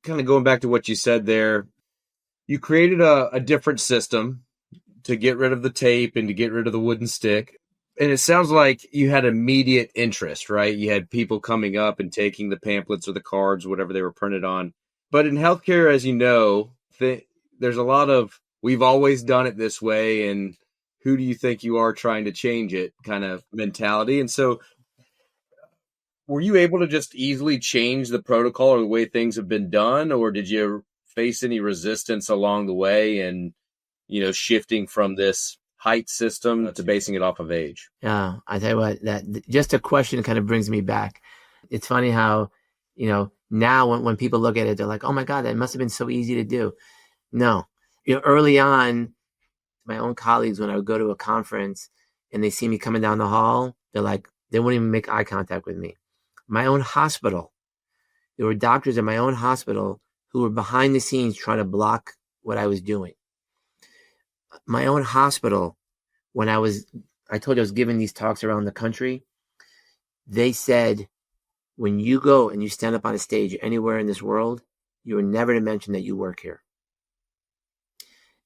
kind of going back to what you said there, you created a different system to get rid of the tape and to get rid of the wooden stick. And it sounds like you had immediate interest, right? You had people coming up and taking the pamphlets or the cards, whatever they were printed on. But in healthcare, as you know, there's a lot of, we've always done it this way, and who do you think you are trying to change it kind of mentality. And so were you able to just easily change the protocol or the way things have been done, or did you face any resistance along the way and, shifting from this height system to basing it off of age? Yeah, I tell you what, that just a question kind of brings me back. It's funny how, now when people look at it, they're like, oh my God, that must have been so easy to do. No, early on, my own colleagues, when I would go to a conference and they see me coming down the hall, they're like, they wouldn't even make eye contact with me. My own hospital, there were doctors in my own hospital who were behind the scenes trying to block what I was doing. My own hospital, when I told you I was giving these talks around the country, they said, when you go and you stand up on a stage anywhere in this world, you are never to mention that you work here.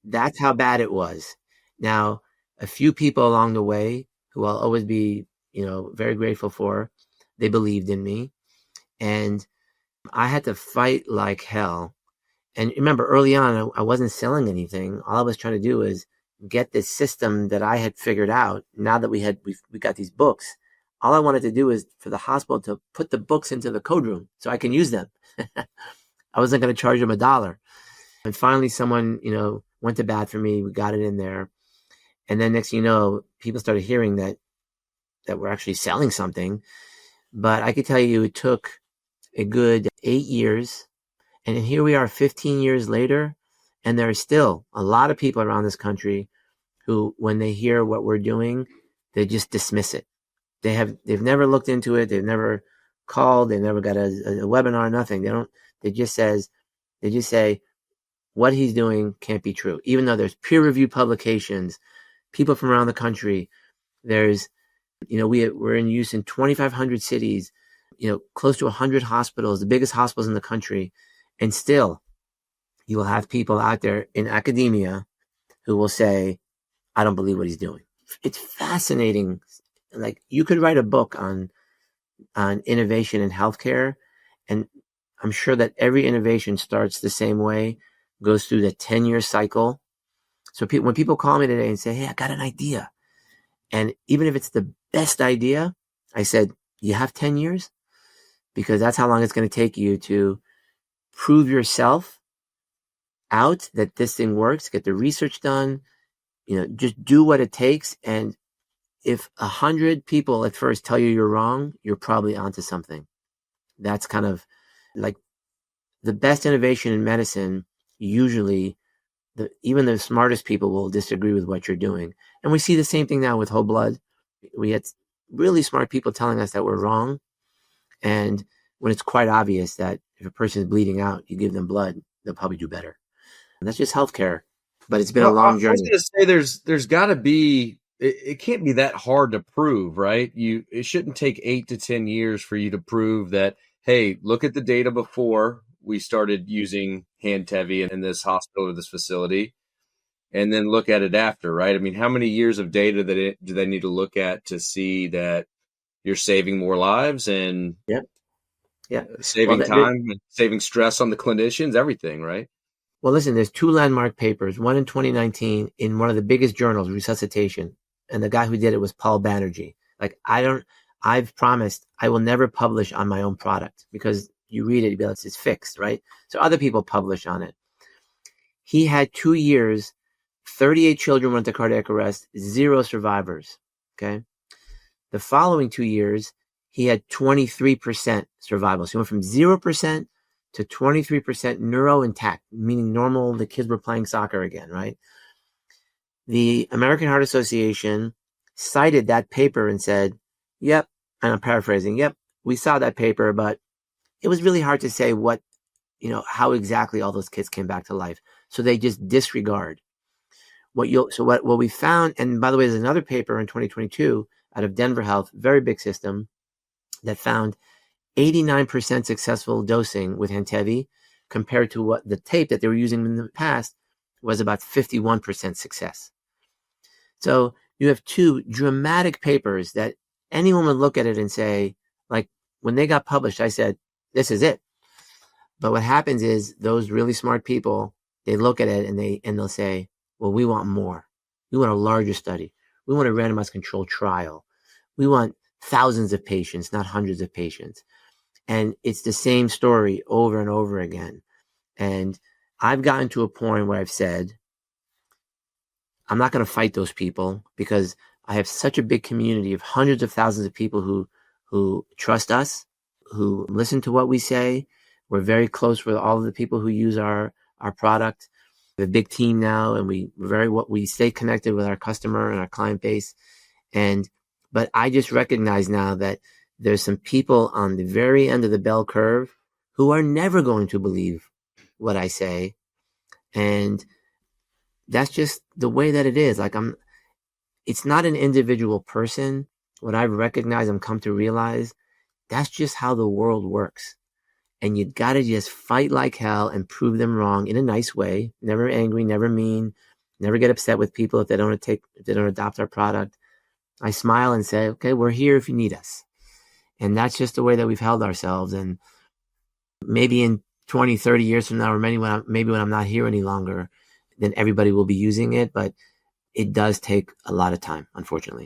That's how bad it was. Now, a few people along the way who I'll always be, very grateful for, they believed in me. And I had to fight like hell. And remember, early on, I wasn't selling anything. All I was trying to do is get this system that I had figured out. Now that we got these books, all I wanted to do is for the hospital to put the books into the code room so I can use them. I wasn't going to charge them $1. And finally, someone, went to bat for me. We got it in there. And then next thing you know, people started hearing that we're actually selling something. But I could tell you it took a good 8 years. And here we are 15 years later. And there are still a lot of people around this country who, when they hear what we're doing, they just dismiss it. They've never looked into it. They've never called. They've never got a webinar, nothing. They just say, what he's doing can't be true. Even though there's peer-reviewed publications, people from around the country, there's, we're in use in 2,500 cities, close to 100 hospitals, the biggest hospitals in the country. And still, you will have people out there in academia who will say, I don't believe what he's doing. It's fascinating. Like, you could write a book on innovation in healthcare, and I'm sure that every innovation starts the same way, goes through the 10-year cycle. So when people call me today and say, hey, I got an idea, and even if it's the best idea, I said, you have 10 years? Because that's how long it's going to take you to prove yourself out that this thing works, get the research done, just do what it takes. And if 100 people at first tell you you're wrong, you're probably onto something. That's kind of like the best innovation in medicine. Usually, even the smartest people will disagree with what you're doing. And we see the same thing now with whole blood. We had really smart people telling us that we're wrong. And when it's quite obvious that if a person is bleeding out, you give them blood, they'll probably do better. And that's just healthcare. But it's been a long journey. I was going to say there's got to be, it can't be that hard to prove, right? It shouldn't take 8 to 10 years for you to prove that, hey, look at the data before we started using Handtevy in this hospital or this facility, and then look at it after, right? I mean, how many years of data do they need to look at to see that you're saving more lives and saving time and saving stress on the clinicians, everything, right? Well, listen, there's 2 landmark papers, one in 2019 in one of the biggest journals, Resuscitation. And the guy who did it was Paul Banerjee. Like, I've promised I will never publish on my own product, because you read it, it's fixed, right? So other people publish on it. He had 2 years, 38 children went to cardiac arrest, 0 survivors. Okay. The following 2 years, he had 23% survival. So he went from 0% to 23% neuro intact, meaning normal. The kids were playing soccer again, right? The American Heart Association cited that paper and said, yep, and I'm paraphrasing, yep, we saw that paper, but it was really hard to say how exactly all those kids came back to life. So they just disregard what we found. And by the way, there's another paper in 2022 out of Denver Health, very big system, that found 89% successful dosing with Handtevy compared to what the tape that they were using in the past was about 51% success. So you have two dramatic papers that anyone would look at it and say, like, when they got published, I said, this is it. But what happens is those really smart people, they look at it and they'll say, well, we want more. We want a larger study. We want a randomized controlled trial. We want thousands of patients, not hundreds of patients. And it's the same story over and over again. And I've gotten to a point where I've said, I'm not going to fight those people because I have such a big community of hundreds of thousands of people who trust us, who listen to what we say. We're very close with all of the people who use our product. We have a big team now, and we stay connected with our customer and our client base. But I just recognize now that there's some people on the very end of the bell curve who are never going to believe what I say. And that's just the way that it is. It's not an individual person. What I've recognized and come to realize, that's just how the world works. And you got to just fight like hell and prove them wrong in a nice way. Never angry, never mean, never get upset with people if they don't adopt our product. I smile and say, okay, we're here if you need us. And that's just the way that we've held ourselves. And maybe in 20, 30 years from now, or maybe when I'm not here any longer, then everybody will be using it. But it does take a lot of time, unfortunately.